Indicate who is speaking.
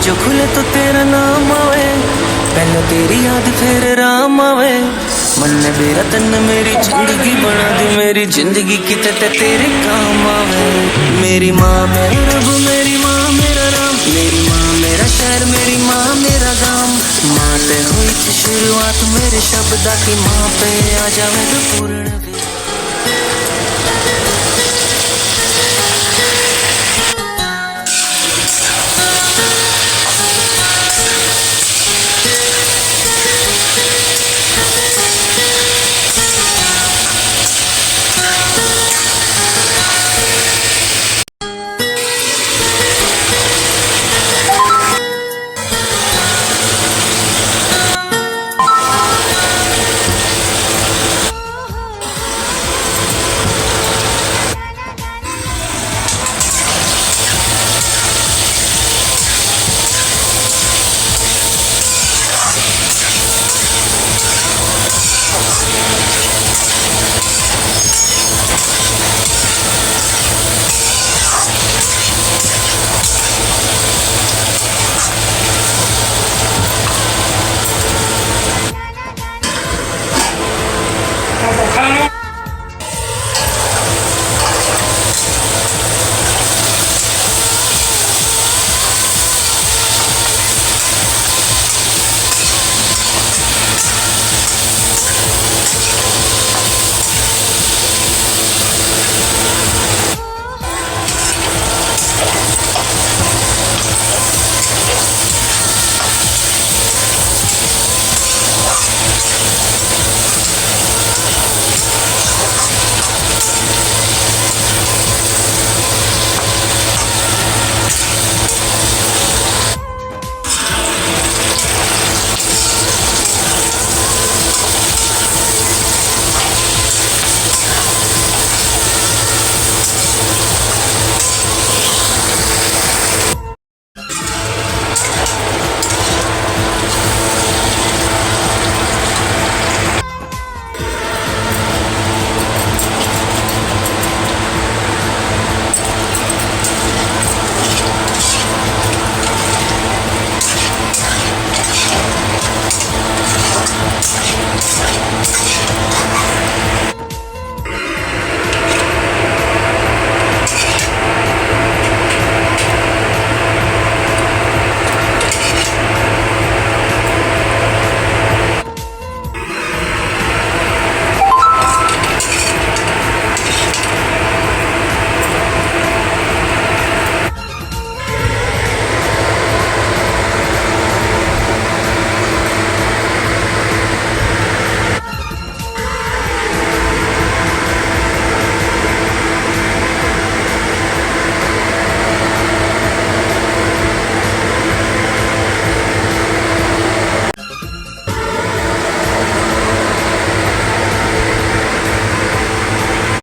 Speaker 1: जो खुले तो तेरा नाम आवे, पहले तेरी याद फिर राम आवे। मन ने मेरा तन मेरी जिंदगी बना दी, मेरी जिंदगी किते ते तेरे काम आवे। मेरी माँ मेरा रब, मेरी माँ मेरा राम, मेरी माँ मेरा शहर, मेरी माँ मेरा गाम। माँ ते हुई थी शुरुआत मेरे शब्दा की, माँ पे आ जावे तो पूर्ण